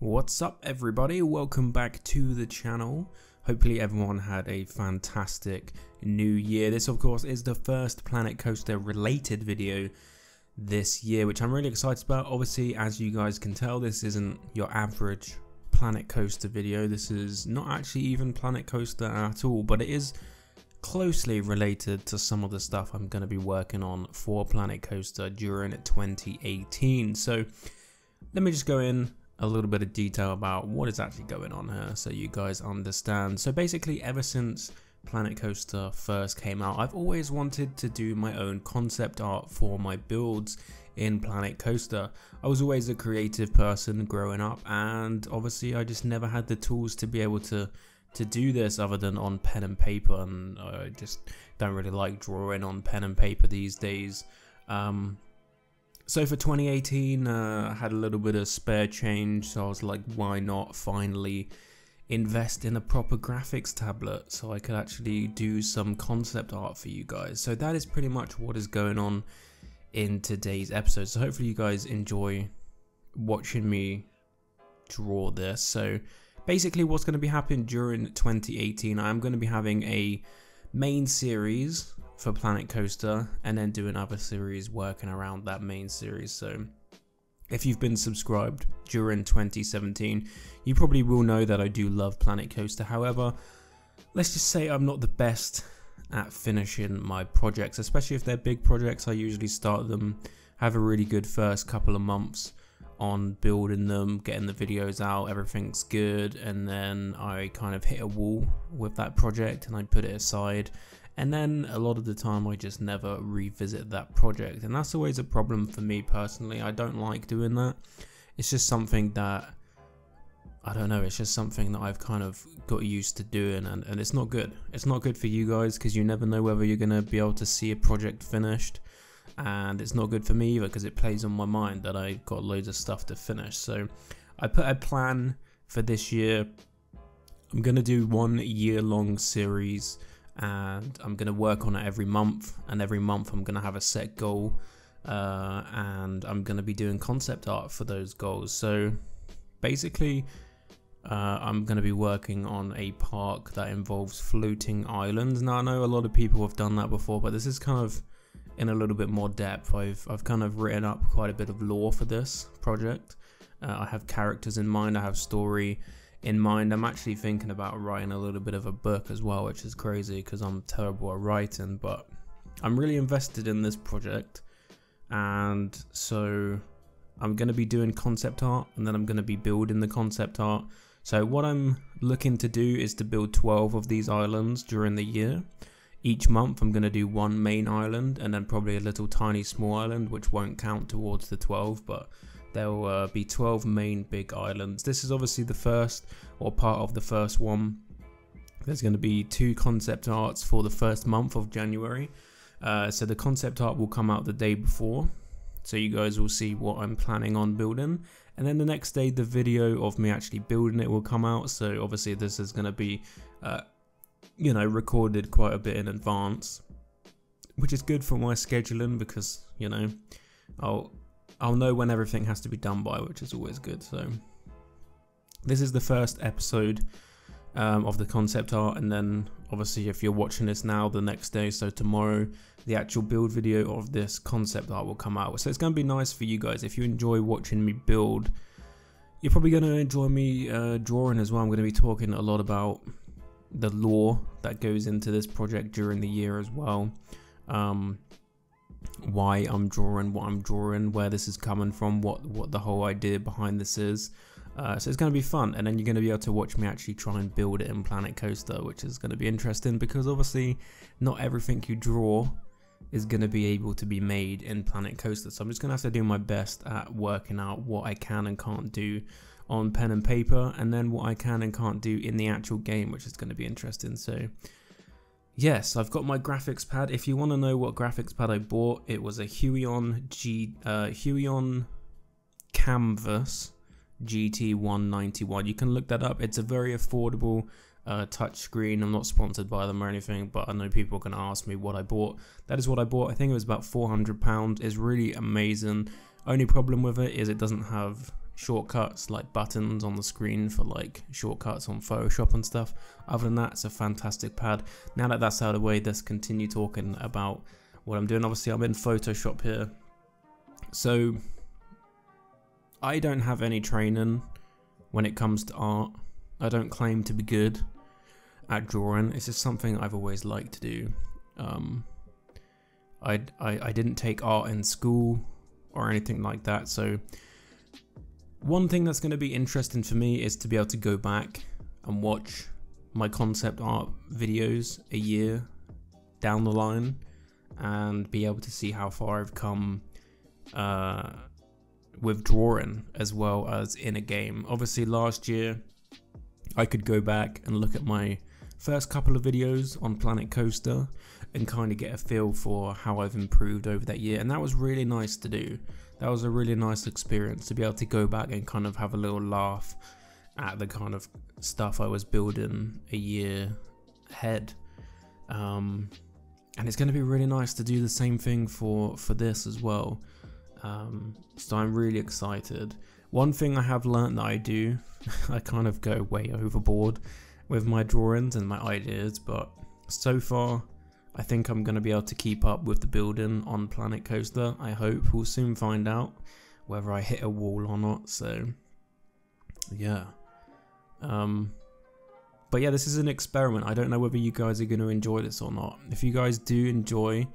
What's up everybody, welcome back to the channel. Hopefully everyone had a fantastic new year. This of course is the first Planet Coaster related video this year, which I'm really excited about. Obviously, as you guys can tell, this isn't your average Planet Coaster video. This is not actually even Planet Coaster at all, but it is closely related to some of the stuff I'm going to be working on for Planet Coaster during 2018. So let me just go in a little bit of detail about what is actually going on here so you guys understand. So basically, ever since Planet Coaster first came out, I've always wanted to do my own concept art for my builds in Planet Coaster. I was always a creative person growing up, and obviously I just never had the tools to be able to do this other than on pen and paper, and I just don't really like drawing on pen and paper these days. So for 2018, I had a little bit of spare change, so I was like, why not finally invest in a proper graphics tablet so I could actually do some concept art for you guys. So that is pretty much what is going on in today's episode. So hopefully you guys enjoy watching me draw this. So basically what's going to be happening during 2018, I'm going to be having a main series for Planet Coaster and then do another series working around that main series. So if you've been subscribed during 2017, you probably will know that I do love Planet Coaster. However, let's just say I'm not the best at finishing my projects, especially if they're big projects. I usually start them, have a really good first couple of months on building them, getting the videos out, everything's good, and then I kind of hit a wall with that project and I put it aside. And then a lot of the time I just never revisit that project, and that's always a problem for me personally. I don't like doing that. It's just something that, I don't know, it's just something that I've kind of got used to doing, and it's not good. It's not good for you guys because you never know whether you're going to be able to see a project finished, and it's not good for me either because it plays on my mind that I got loads of stuff to finish. So I put a plan for this year. I'm going to do 1 year-long series, and I'm going to work on it every month, and every month I'm going to have a set goal, and I'm going to be doing concept art for those goals. So basically I'm going to be working on a park that involves floating islands. Now I know a lot of people have done that before, but this is kind of in a little bit more depth. I've kind of written up quite a bit of lore for this project. I have characters in mind, I have story in mind. I'm actually thinking about writing a little bit of a book as well, which is crazy because I'm terrible at writing, but I'm really invested in this project. And so I'm going to be doing concept art, and then I'm going to be building the concept art. So what I'm looking to do is to build 12 of these islands during the year. Each month I'm going to do 1 main island and then probably a little tiny small island, which won't count towards the 12, but there will be 12 main big islands. This is obviously the first, or part of the first one. There's going to be 2 concept arts for the first month of January. So the concept art will come out the day before, so you guys will see what I'm planning on building. And then the next day, the video of me actually building it will come out. So obviously this is going to be, you know, recorded quite a bit in advance, which is good for my scheduling because, you know, I'll know when everything has to be done by, which is always good. So this is the first episode of the concept art, and then obviously if you're watching this now, the next day, so tomorrow, the actual build video of this concept art will come out. So it's going to be nice for you guys. If you enjoy watching me build, you're probably going to enjoy me drawing as well. I'm going to be talking a lot about the lore that goes into this project during the year as well. Why I'm drawing what I'm drawing, where this is coming from, what the whole idea behind this is. So it's going to be fun, and then you're going to be able to watch me actually try and build it in Planet Coaster, which is going to be interesting because obviously not everything you draw is going to be able to be made in Planet Coaster. So I'm just going to have to do my best at working out what I can and can't do on pen and paper, and then what I can and can't do in the actual game, which is going to be interesting. So yes, I've got my graphics pad. If you want to know what graphics pad I bought, it was a Huion Canvas GT191. You can look that up. It's a very affordable touchscreen. I'm not sponsored by them or anything, but I know people are going to ask me what I bought. That is what I bought. I think it was about £400. It's really amazing. Only problem with it is it doesn't have shortcuts like buttons on the screen for like shortcuts on Photoshop and stuff. Other than that, it's a fantastic pad. Now that that's out of the way, let's continue talking about what I'm doing. Obviously I'm in Photoshop here, so I don't have any training when it comes to art. I don't claim to be good at drawing. It's just something I've always liked to do. I didn't take art in school or anything like that, so one thing that's going to be interesting for me is to be able to go back and watch my concept art videos a year down the line and be able to see how far I've come with drawing as well as in a game. Obviously last year I could go back and look at my first couple of videos on Planet Coaster and kind of get a feel for how I've improved over that year, and that was really nice to do. That was a really nice experience to be able to go back and kind of have a little laugh at the kind of stuff I was building a year ahead. And it's going to be really nice to do the same thing for this as well. So I'm really excited. One thing I have learned that I do, I kind of go way overboard with my drawings and my ideas, but so far I think I'm going to be able to keep up with the building on Planet Coaster. I hope. We'll soon find out whether I hit a wall or not, so yeah. But yeah, this is an experiment. I don't know whether you guys are going to enjoy this or not. If you guys do enjoy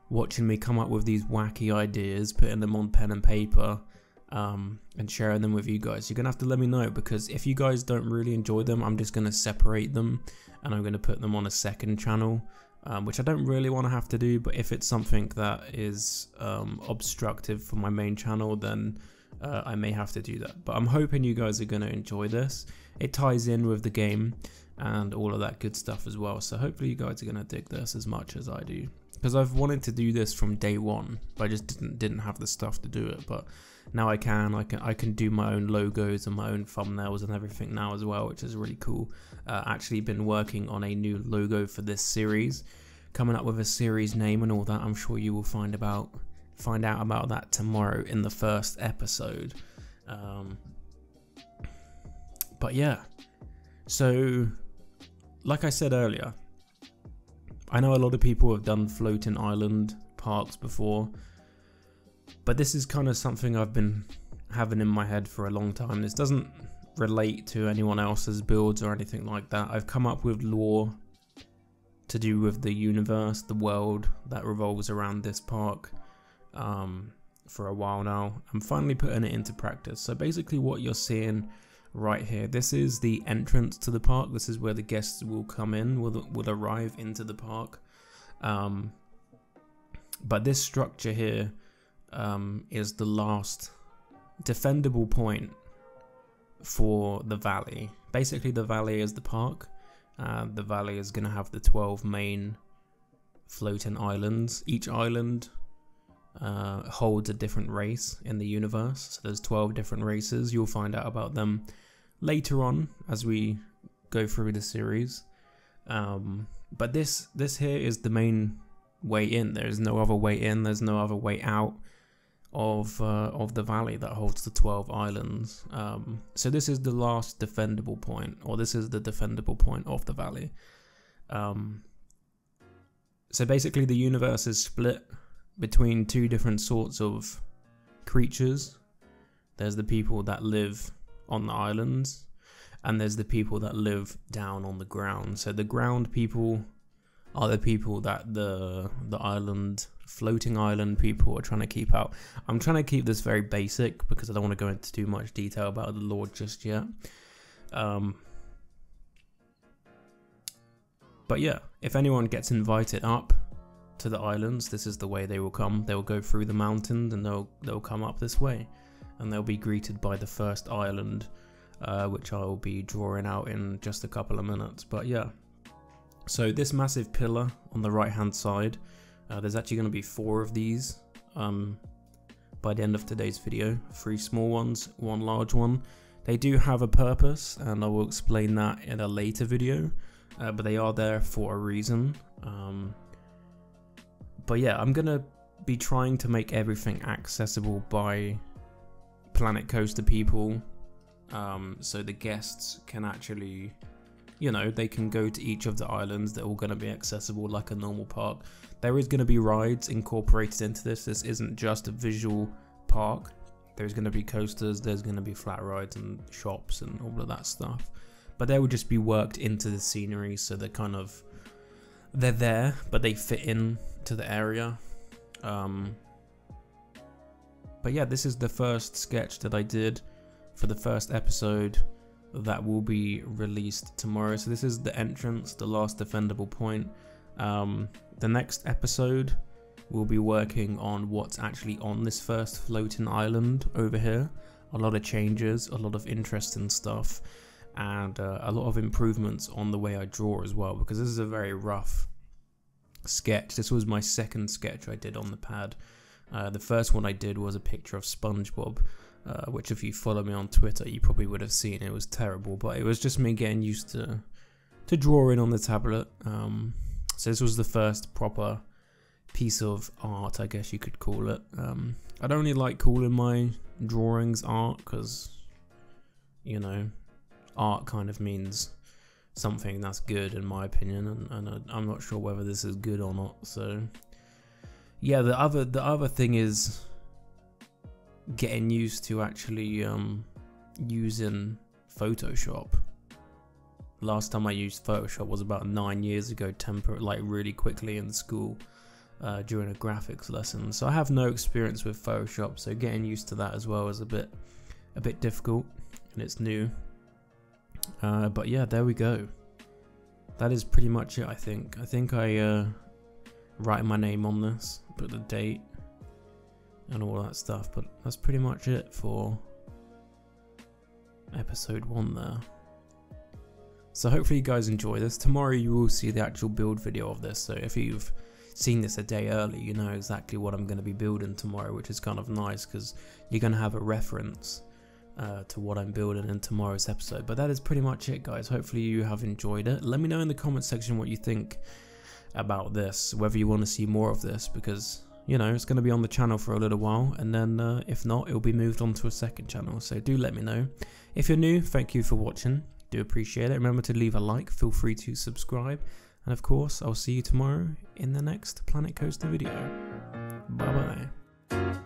watching me come up with these wacky ideas, putting them on pen and paper, and sharing them with you guys, you're gonna have to let me know, because if you guys don't really enjoy them, I'm just gonna separate them and I'm gonna put them on a second channel, which I don't really want to have to do, but if it's something that is obstructive for my main channel, then I may have to do that. But I'm hoping you guys are gonna enjoy this. It ties in with the game and all of that good stuff as well, so hopefully you guys are gonna dig this as much as I do, because I've wanted to do this from day one, but I just didn't have the stuff to do it. But now I can do my own logos and my own thumbnails and everything now as well, which is really cool. Actually been working on a new logo for this series, coming up with a series name and all that. I'm sure you will find out about that tomorrow in the first episode. But yeah, so like I said earlier, I know a lot of people have done floating island parks before, but this is kind of something I've been having in my head for a long time. This doesn't relate to anyone else's builds or anything like that. I've come up with lore to do with the universe, the world that revolves around this park for a while now. I'm finally putting it into practice. So basically what you're seeing right here, this is the entrance to the park. This is where the guests will come in, will arrive into the park. But this structure here is the last defendable point for the valley. Basically the valley is the park. The valley is going to have the 12 main floating islands. Each island holds a different race in the universe. So there's 12 different races. You'll find out about them later on as we go through the series. But this here is the main way in. There's no other way in. There's no other way out of the valley that holds the 12 islands. So this is the last defendable point, or this is the defendable point of the valley. So basically the universe is split between two different sorts of creatures. There's the people that live on the islands, and there's the people that live down on the ground. So the ground people are the people that the floating island people are trying to keep out. I'm trying to keep this very basic because I don't want to go into too much detail about the lore just yet. But yeah, if anyone gets invited up to the islands, this is the way they will come. They'll go through the mountains and they'll come up this way, and they'll be greeted by the first island, which I'll be drawing out in just a couple of minutes. But yeah, so this massive pillar on the right hand side, there's actually going to be 4 of these by the end of today's video. 3 small ones, 1 large one. They do have a purpose, and I will explain that in a later video, but they are there for a reason. But yeah, I'm going to be trying to make everything accessible by Planet Coaster people, so the guests can actually, you know, they can go to each of the islands. They're all going to be accessible like a normal park. There is going to be rides incorporated into this. This isn't just a visual park. There's going to be coasters, there's going to be flat rides and shops and all of that stuff. But they will just be worked into the scenery, so they're kind of, they're there, but they fit in to the area. But yeah, this is the first sketch that I did for the first episode that will be released tomorrow. So this is the entrance, the last defendable point. The next episode we'll be working on what's actually on this first floating island over here. A lot of changes, a lot of interesting stuff, and a lot of improvements on the way I draw as well, because this is a very rough sketch. This was my second sketch I did on the pad. The first one I did was a picture of SpongeBob, which if you follow me on Twitter you probably would have seen. It was terrible, but it was just me getting used to drawing on the tablet. So this was the first proper piece of art, I guess you could call it. I don't really like calling my drawings art, because, you know, art kind of means something that's good in my opinion, and I'm not sure whether this is good or not. So yeah, the other thing is getting used to actually using Photoshop. Last time I used Photoshop was about 9 years ago, like really quickly in school during a graphics lesson. So I have no experience with Photoshop, so getting used to that as well is a bit difficult, and it's new. But yeah, there we go. That is pretty much it. I think I write my name on this, put the date and all that stuff, but that's pretty much it for episode 1 there. So hopefully you guys enjoy this. Tomorrow you will see the actual build video of this, so if you've seen this a day early, you know exactly what I'm going to be building tomorrow, which is kind of nice because you're going to have a reference to what I'm building in tomorrow's episode. But that is pretty much it, guys. Hopefully you have enjoyed it. Let me know in the comment section what you think about this, whether you want to see more of this, because, you know, it's going to be on the channel for a little while, and then if not, it'll be moved on to a second channel. So do let me know. If you're new, thank you for watching. Do appreciate it. Remember to leave a like, feel free to subscribe, and of course I'll see you tomorrow in the next Planet Coaster video. Bye bye.